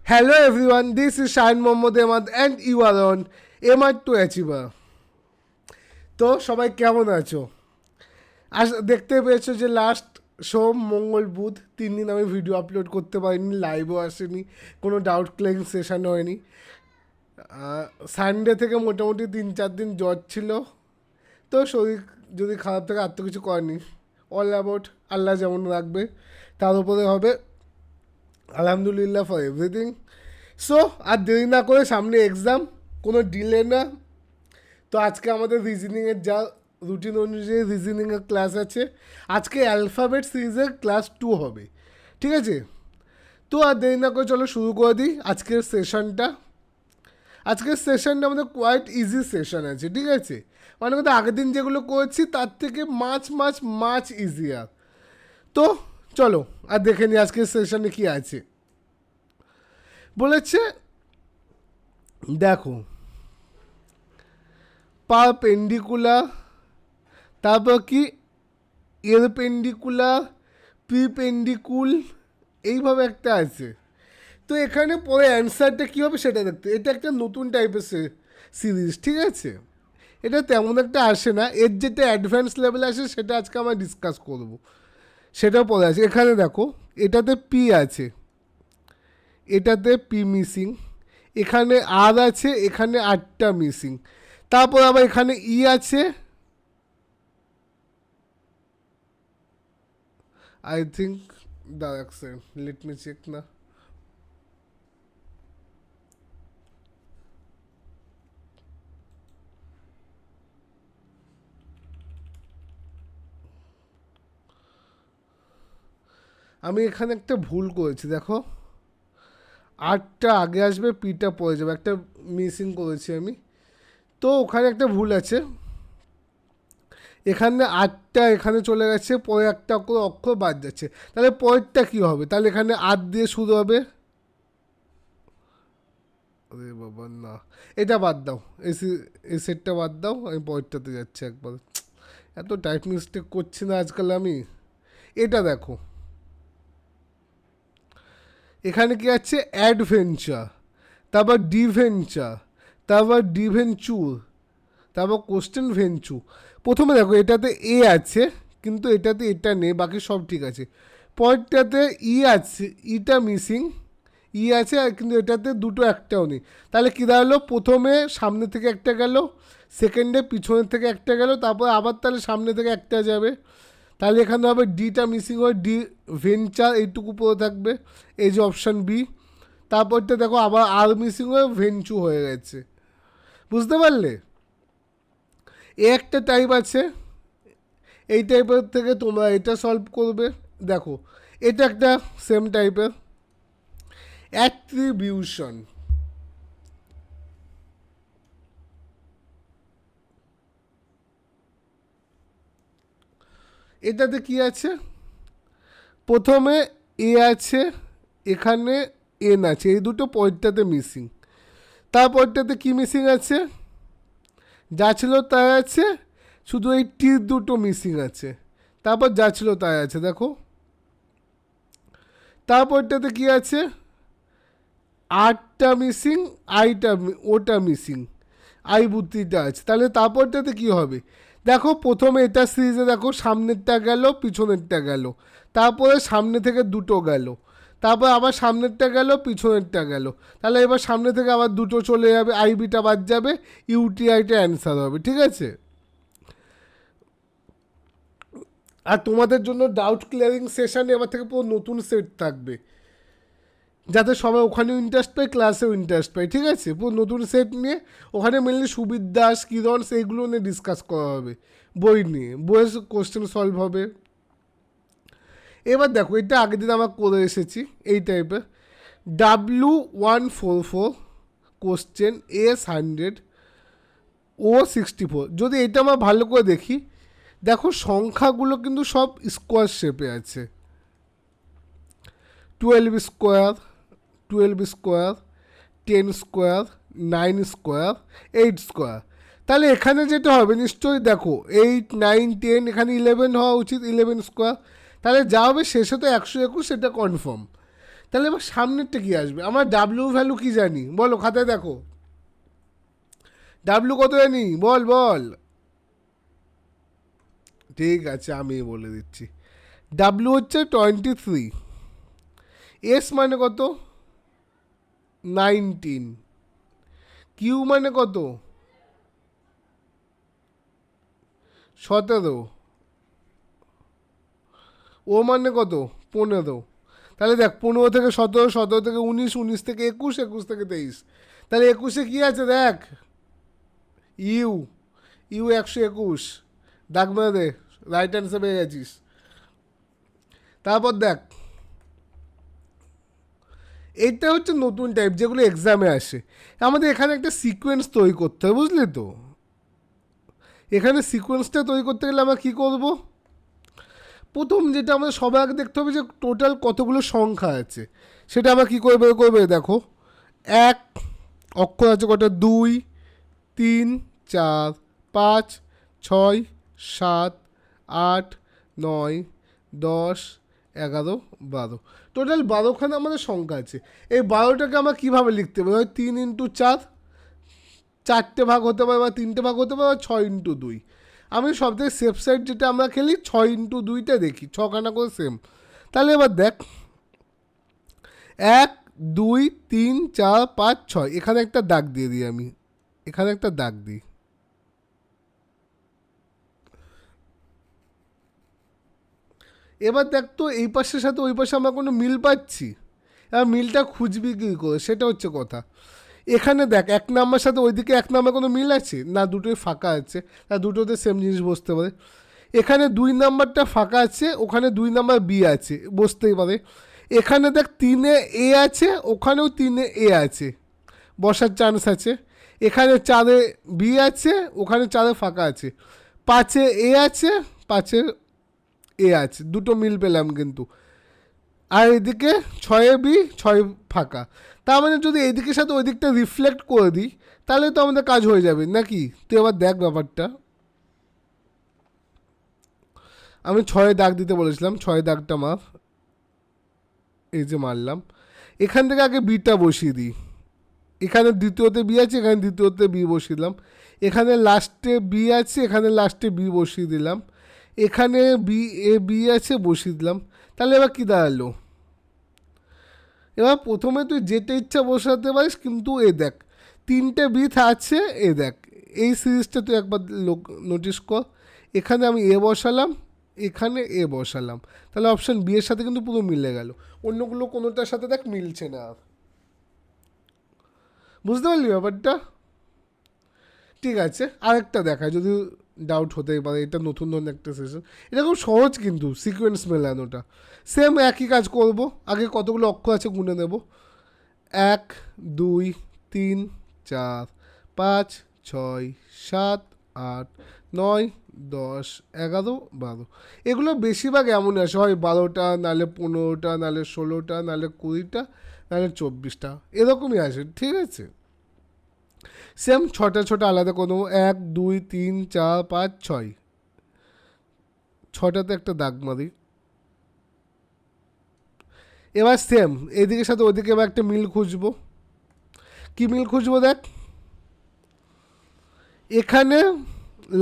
Hello everyone, this is Shine Mohammad Ahmad and you are on Ahmad to Achiever. তো সবাই কেমন আছো? দেখতে পেয়েছো যে লাস্ট সোম মঙ্গল বুধ 3 দিন আমি ভিডিও আপলোড করতে পারিনি, লাইভও আসেনি, কোনো ডাউট ক্লিয়ারিং সেশন হয়নি। সানডে থেকে মোটামুটি 3-4 দিন জ্বর ছিল, তো শরীর যদি খারাপ থাকে আর তো কিছু করেনি। অল অ্যাবাউট আল্লাহ যেমন রাখবে তার উপরে হবে, আলহামদুলিল্লাহ ফর এভরিথিং। সো আর দেরি না করে সামনে এক্সাম, কোনো ডিলে না। তো আজকে আমাদের রিজনিংয়ের যা রুটিন অনুযায়ী রিজনিংয়ের ক্লাস আছে, আজকে অ্যালফাবেট সিরিজের ক্লাস 2 হবে, ঠিক আছে? তো আর দেরি না করে চলো শুরু করে দিই আজকের সেশনটা। আজকের সেশনটা আমাদের কোয়াইট ইজি সেশন আছে, ঠিক আছে? মানে কথা আগের দিন যেগুলো করেছি তার থেকে মাছ ইজিয়ার। তো চলো আর দেখে নিই আজকের সেশনে কী আছে। বলেছে দেখো, পারপেন্ডিকুলার, তারপর কি এরপেন্ডিকুলার, প্রিপেন্ডিকুল, এইভাবে একটা আছে। তো এখানে পরে অ্যান্সারটা কী হবে সেটা দেখতে, এটা একটা নতুন টাইপের সিরিজ, ঠিক আছে? এটা তেমন একটা আসে না, এর যেটা অ্যাডভান্স লেভেল আসে সেটা আজকে আমরা ডিসকাস করব, সেটাও পরে আছে। এখানে দেখো, এটাতে পি আছে, এটাতে পি মিসিং, এখানে আর আছে, এখানে আরটা মিসিং, তারপর আবার এখানে ই আছে, আই থিঙ্ক দাঁড়াচ্ছে, লেট মি চেক না। আমি এখানে একটা ভুল করেছি, দেখো আরটা আগে আসবে, পিটা পরে যাবে, একটা মিসিং করেছি আমি। তো ওখানে একটা ভুল আছে, এখানে আটটা এখানে চলে গেছে, পরে একটা করে অক্ষর বাদ যাচ্ছে, তাহলে পরেরটা কী হবে? তাহলে এখানে আট দিয়ে শুরু হবে। আরে বাবা না, এটা বাদ দাও, এই সেটটা বাদ দাও, আমি পরেরটাতে যাচ্ছি একবার। এত টাইপ মিস্টেক করছি না আজকাল আমি। এটা দেখো, এখানে কি আছে? অ্যাডভেঞ্চার, তারপর ডিভেঞ্চার, তারপর ডিভেঞ্চুর, তারপর কোশ্চেন ভেঞ্চু। প্রথমে দেখো এটাতে এ আছে, কিন্তু এটাতে এটা নেই, বাকি সব ঠিক আছে। পরেরটাতে ই আছে, ইটা মিসিং, ই আছে আর কিন্তু এটাতে দুটো একটাও নেই। তাহলে কী দাঁড়ালো? প্রথমে সামনে থেকে একটা গেল, সেকেন্ডে পিছনের থেকে একটা গেল, তারপর আবার তাহলে সামনে থেকে একটা যাবে। তাহলে এখানে হবে ডিটা মিসিং হয়ে ডি ভেঞ্চার, এইটুকু পড়ে থাকবে, এই যে অপশান বি। তারপরটা দেখো আবার আর মিসিং হয়ে ভেঞ্চু হয়ে গেছে, বুঝতে পারলে? এ একটা টাইপ আছে, এই টাইপের থেকে তোমরা এটা সলভ করবে। দেখো এটা একটা সেম টাইপের অ্যাট্রিবিউশন। এটাতে কি আছে? প্রথমে এ আছে, এখানে এন আছে, এই দুটো পয়েন্টটাতে মিসিং। তারপরটাতে কি মিসিং আছে? যা ছিল তাই আছে, শুধু এই টির দুটো মিসিং আছে, তারপর যা ছিল তাই আছে। দেখো তারপরটাতে কি আছে? আরটা মিসিং, আইটা ওটা মিসিং, আই বুদ্ধিটা আছে। তাহলে তারপরটাতে কি হবে? দেখো প্রথমে এটা সিরিজে দেখো, সামনেরটা গেল, পিছনেরটা গেল, তারপরে সামনে থেকে দুটো গেল, তারপর আবার সামনেরটা গেল, পিছনেরটা গেল। তাহলে এবার সামনে থেকে আবার দুটো চলে যাবে, আইবিটা বাদ যাবে, ইউটিআইটা অ্যান্সার হবে, ঠিক আছে? আর তোমাদের জন্য ডাউট ক্লিয়ারিং সেশানে এবার থেকে পুরো নতুন সেট থাকবে, যাতে সবাই ওখানেও ইন্টারেস্ট পায়, ক্লাসেও ইন্টারেস্ট পায়, ঠিক আছে? পুরো নতুন সেট নিয়ে ওখানে মেনলি সুবিদ দাস, কিরণ, সেইগুলো নিয়ে ডিসকাস করা হবে, বই নিয়ে, বইয়ের কোশ্চেন সলভ হবে। এবার দেখো এটা আগের দিন আমরা করে এসেছি, এই টাইপের W144 কোশ্চেন, S100, O64। যদি এটা আমরা ভালো করে দেখি, দেখো সংখ্যাগুলো কিন্তু সব স্কোয়ার শেপে আছে, 12 square, 12 square, 10 square, 9 square, 8 square. তাহলে এখানে যেটা হবে নিশ্চয়ই দেখো 8, 9, 10, এখানে 11 হওয়া উচিত, 11 স্কোয়ার। তাহলে যা হবে শেষে তো 121, এটা কনফার্ম। তাহলে এবার সামনেরটা কি আসবে? আমার ডাব্লিউ ভ্যালু কি জানি বলো, খাতায় দেখো। ডাব্লিউ কত জানি, বল বল। ঠিক আছে, আমি বলে দিচ্ছি। ডাব্লিউ হচ্ছে 23। এস মানে কত? 19। কিউ মানে কত? 17। ও মানে কত? 15। তাহলে দেখ, 15 থেকে 17, 17 থেকে 19, 19 থেকে 21, 21 থেকে 23। তাহলে 21-এ কি আছে দেখ, ইউ। ইউ 121, দাগ মেরে দে, রাইট অ্যান্সার পেয়ে গেছিস। তারপর দেখ, এইটা হচ্ছে নতুন টাইপ যেগুলো এক্সামে আসে। আমাদের এখানে একটা সিকোয়েন্স তৈরি করতে হবে, বুঝলি তো? এখানে সিকোয়েন্সটা তৈরি করতে গেলে আমরা কী করব? প্রথম যেটা আমাদের সবার আগে দেখতে হবে যে টোটাল কতগুলো সংখ্যা আছে, সেটা আমরা কী করে বের করবে। দেখো, এক অক্ষর আছে কটা? 2, 3, 4, 5, 6, 7, 8, 9, 10, 11, 12। টোটাল 12খানা আমাদের সংখ্যা আছে। এই 12টাকে আমরা কীভাবে লিখতে পারি? হয় 3 × 4, 4টে ভাগ হতে পারে, বা 3টে ভাগ হতে পারে, বা 6 × 2। আমি সবথেকে সেফ সাইড যেটা আমরা খেলি 6 × 2টা দেখি, 6খানা করে সেম। তাহলে এবার দেখ, 1, 2, 3, 4, 5, 6, এখানে একটা দাগ দিয়ে দিই আমি, এখানে একটা দাগ দিই। এবার দেখ তো, এই পাশের সাথে ওই পাশে আমরা কোনো মিল পাচ্ছি? এবার মিলটা খুঁজবি কী করে, সেটা হচ্ছে কথা। এখানে দেখ, 1 নাম্বার সাথে ওইদিকে 1 নাম্বার কোনো মিল আছে না? দুটোই ফাঁকা আছে, তা দুটোতে সেম জিনিস বসতে পারে। এখানে 2 নাম্বারটা ফাঁকা আছে, ওখানে 2 নাম্বার বি আছে, বসতেই পারে। এখানে দেখ 3-এ এ আছে, ওখানেও 3-এ এ আছে, বসার চান্স আছে। এখানে 4-এ বি আছে, ওখানে 4-এ ফাঁকা আছে। 5-এ এ আছে, 5-এ এ আছে, দুটো মিল পেলাম কিন্তু। আর এদিকে 6-এ বি, 6 ফাঁকা। তার মানে যদি এদিকের সাথে ওই দিকটা রিফ্লেক্ট করে দিই, তাহলে তো আমাদের কাজ হয়ে যাবে নাকি? তুই এবার দেখ ব্যাপারটা। আমি 6-এ দাগ দিতে বলেছিলাম, 6-এ দাগটা মার, এই যে মারলাম। এখান থেকে আগে বিটা বসিয়ে দিই। এখানে দ্বিতীয়তে বি আছে, এখানে দ্বিতীয়তে বি বসিয়ে দিলাম। এখানে লাস্টে বি আছে, এখানে লাস্টে বি বসিয়ে দিলাম। এখানে বি আছে, বসিয়ে দিলাম। তাহলে এবার কী দাঁড়ালো? এবার প্রথমে তুই যেটা ইচ্ছা বসাতে পারিস, কিন্তু এ দেখ 3টে বিট আছে, এ দেখ এই সিরিজটা তুই একবার নোটিস কর। এখানে আমি এ বসালাম, এখানে এ বসালাম, তাহলে অপশান বি এর সাথে কিন্তু পুরো মিলে গেল। অন্যগুলো কোনোটার সাথে দেখ মিলছে না আর। বুঝতে পারলি ব্যাপারটা? ঠিক আছে, আরেকটা দেখা, যদি ডাউট হতেই পারে, এটা নতুন ধরনের একটা সেশন। এটা খুব সহজ কিন্তু, সিকোয়েন্স মেলানোটা। সেম একই কাজ করব। আগে কতগুলো অক্ষর আছে গুনে নেব। 1, 2, 3, 4, 5, 6, 7, 8, 9, 10, 11, 12। এগুলো বেশিরভাগ এমনই আসে, হয় 12টা, নাহলে 15টা, নাহলে 16টা, নাহলে 20টা, নাহলে 24টা, এরকমই আসে। ঠিক আছে, সেম ছটা ছটা আলাদা করে দেবো। 1, 2, 3, 4, 5, 6, 6টাতে একটা দাগ মারি। এবার সেম এদিকের সাথে ওদিকে এবার একটা মিল খুঁজবো। কি মিল খুঁজবো দেখ, এখানে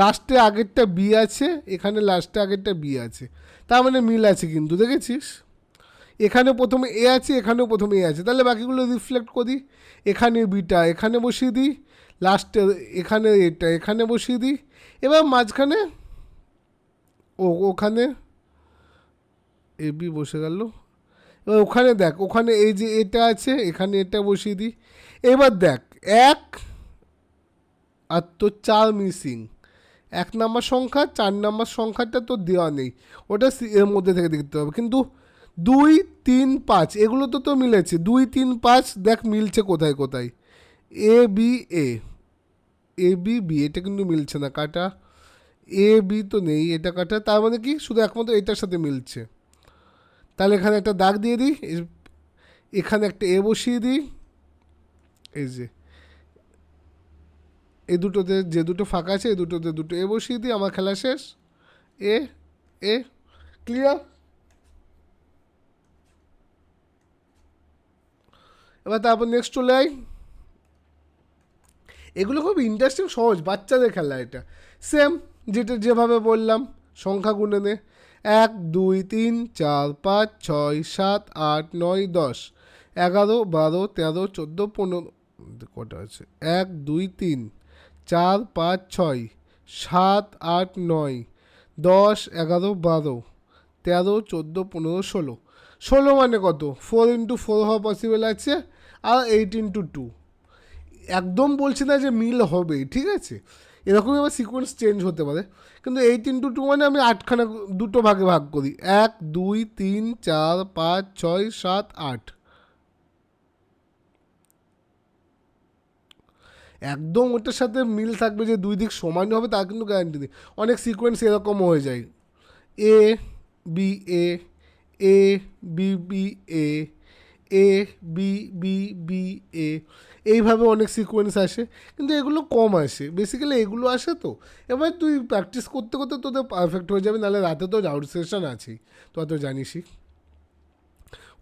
লাস্টে আগেরটা বি আছে, এখানে লাস্টে আগেরটা বি আছে, তার মানে মিল আছে কিন্তু, দেখেছিস? এখানে প্রথমে এ আছে, এখানেও প্রথমে এ আছে, তাহলে বাকিগুলো রিফ্লেক্ট করি। এখানে বিটা এখানে বসিয়ে দিই, লাস্টে এখানে এটা এখানে বসিয়ে দিই। এবার মাঝখানে ওখানে এ বি বসে গেল। এবার ওখানে দেখ, ওখানে এই যে এটা আছে, এখানে এটা বসিয়ে দিই। এবার দেখ, 1 আর তো 4 মিসিং। 1 নাম্বার সংখ্যা, 4 নাম্বার সংখ্যাটা তো দেওয়া নেই, ওটা এর মধ্যে থেকে দেখতে হবে। কিন্তু 2, 3, 5 এগুলো তো মিলেছে। 2, 3, 5 দেখ মিলছে কোথায় কোথায়। A B A, A B B, এটা কিন্তু মিলছে না, কাটা। এ বি তো নেই, এটা কাটা। তার মানে কি, শুধু একমাত্র এটার সাথে মিলছে। তাহলে এখানে একটা দাগ দিয়ে দিই, এখানে একটা এ বসিয়ে দিই। এই যে এই দুটোতে যে দুটো ফাঁকা আছে, এই দুটোতে দুটো এ বসিয়ে দিই, আমার খেলা শেষ। এ এ ক্লিয়ার? এবার তারপর নেক্সট চলে আয়। এগুলো খুব ইন্টারেস্টিং, সহজ, বাচ্চাদের খেলা এটা। সেম যেটা যেভাবে বললাম, সংখ্যা গুনে নে। 1 2 3 4 5 6 7 8 9 10 11 12 13 14 15, কটা আছে, 1 2 3 4 5 6 7 8 9 10 11 12 13 14 15 16। 16 মানে কত? 4 × 4 হওয়া পসিবল আছে, আর 8 × 2। একদম বলছি না যে মিল হবে, ঠিক আছে, এরকমই আবার সিকোয়েন্স চেঞ্জ হতে পারে, কিন্তু 8 × 2 মানে আমি 8খানা দুটো ভাগে ভাগ করি, 1 2 3 4 5 6 7 8। একদম ওটার সাথে মিল থাকবে যে দুই দিক সমান হবে তার কিন্তু গ্যারান্টি নেই। অনেক সিকোয়েন্স এরকমও হয়ে যায়, A B A, A B B A, A B B B A, এইভাবে অনেক সিকোয়েন্স আসে, কিন্তু এগুলো কম আসে, বেসিক্যালি এগুলো আসে। তো এবার তুই প্র্যাকটিস করতে করতে তোদের পারফেক্ট হয়ে যাবে, নাহলে রাতে তো ডাউট সেশন আছেই, তো তো জানিসই,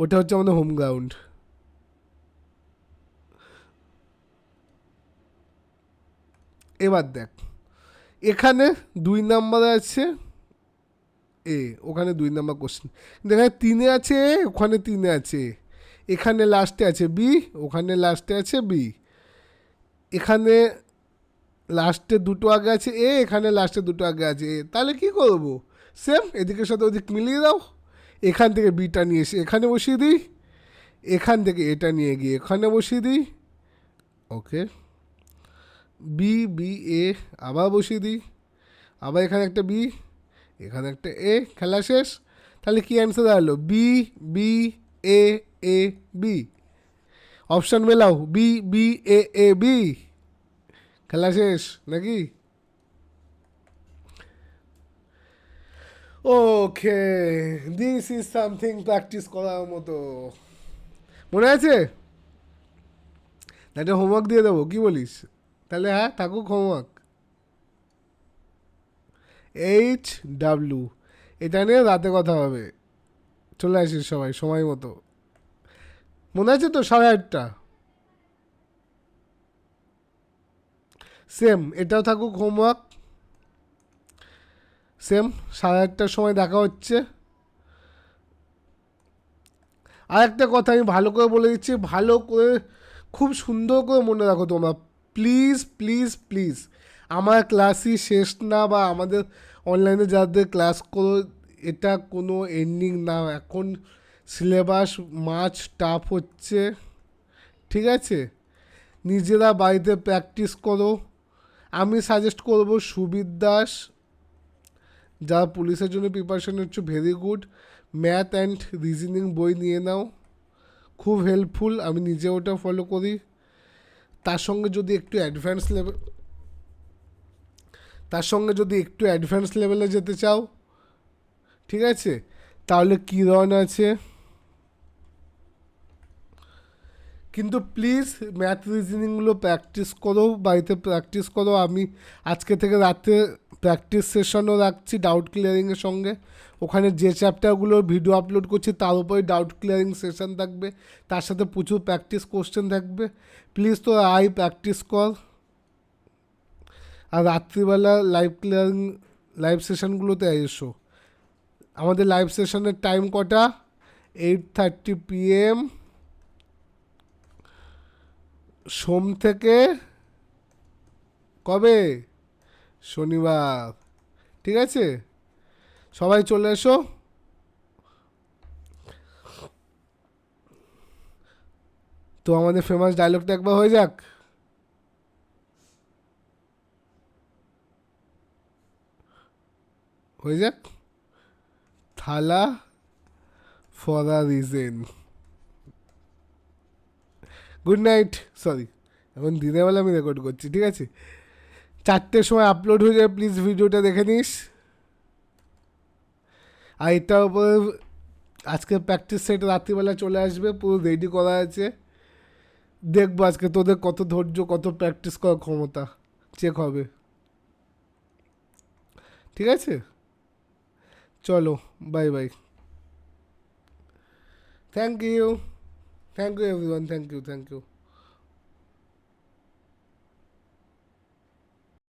ওটা হচ্ছে আমাদের হোম গ্রাউন্ড। এবার দেখ, এখানে 2 নম্বরে আছে এ, ওখানে 2 নম্বর কোশ্চেন, এখানে 3-এ আছে এ, ওখানে 3-এ আছে এ, এখানে লাস্টে আছে বি, ওখানে লাস্টে আছে বি, এখানে লাস্টে দুটো আগে আছে এ, এখানে লাস্টে দুটো আগে আছে এ, তাহলে কি করব? সেম এদিকের সাথে ওদিক মিলিয়ে দাও, এখান থেকে বিটা নিয়ে এসে এখানে বসিয়ে দিই, এখান থেকে এটা নিয়ে গিয়ে এখানে বসিয়ে দিই, ওকে, বি বি এ আবার বসিয়ে দিই, আবার এখানে একটা বি, এখানে একটা এ, খেলা শেষ। তাহলে কি অ্যান্সার দাঁড়ালো? B B A A B. Option মেলাও, B B A A B, খেলা শেষ নাকি? ওকে, দিস ইজ সামথিং প্র্যাকটিস করার মতো, মনে আছে? একটা হোমওয়ার্ক দিয়ে দেবো, কি বলিস? তাহলে হ্যাঁ, থাকুক হোমওয়ার্ক। HW, এটা নিয়ে রাতে কথা হবে, চলে আসিস সবাই সময় মতো, মনে আছে তো? 8:30। সেম এটাও থাকুক হোমওয়ার্ক, সেম 8:30টার সময় দেখা হচ্ছে। আর একটা কথা আমি ভালো করে বলে দিচ্ছি, ভালো করে খুব সুন্দর করে মনে রাখো তোমরা, প্লিজ প্লিজ প্লিজ, আমার ক্লাসই শেষ না, বা আমাদের অনলাইনে যাদের ক্লাস করো, এটা কোনো এন্ডিং না, এখন সিলেবাস মাছ টাফ হচ্ছে, ঠিক আছে? নিজেরা বাড়িতে প্র্যাকটিস করো। আমি সাজেস্ট করবো সুবির দাস, যা পুলিশের জন্য প্রিপারেশন হচ্ছে, very good. Math and reasoning বই নিয়ে নাও, খুব হেল্পফুল, আমি নিজে ওটা ফলো করি। তার সঙ্গে যদি একটু অ্যাডভান্স লেভেল, তার সঙ্গে যদি একটু অ্যাডভান্স লেভেলে যেতে চাও, ঠিক আছে, তাহলে কিরণ আছে। কিন্তু প্লিজ ম্যাথ রিজনিংগুলো প্র্যাকটিস করো, বাড়িতে প্র্যাকটিস করো। আমি আজকে থেকে রাতে প্র্যাকটিস সেশনও রাখছি ডাউট ক্লিয়ারিংয়ের সঙ্গে, ওখানে যে চ্যাপ্টারগুলোর ভিডিও আপলোড করছি তার উপরে ডাউট ক্লিয়ারিং সেশন থাকবে, তার সাথে প্রচুর প্র্যাকটিস কোশ্চেন থাকবে। প্লিজ তো প্র্যাকটিস কর। আর রাত্রিবেলা লাইভ ক্লিয়ারিং, লাইভ সেশনগুলোতে এসো। আমাদের লাইভ সেশনের টাইম কটা? 8:30 PM, সোম থেকে কবে? শনিবার, ঠিক আছে, সবাই চলে এসো। তো আমাদের ফেমাস ডায়লগটা একবার হয়ে যাক, হয়ে যাক, থালা for a reason. Good night, sorry, এখন দিনের বেলা আমি রেকর্ড করছি, ঠিক আছে, 4টের সময় আপলোড হয়ে যায়, প্লিজ ভিডিওটা দেখে নিস। আর এটার উপরে আজকে প্র্যাকটিস সেট রাত্রিবেলা চলে আসবে, পুরো রেডি করা আছে, দেখবো আজকে তোদের কত ধৈর্য, কত প্র্যাকটিস করার ক্ষমতা চেক হবে, ঠিক আছে? চলো, bye bye, thank you. Thank you everyone, thank you.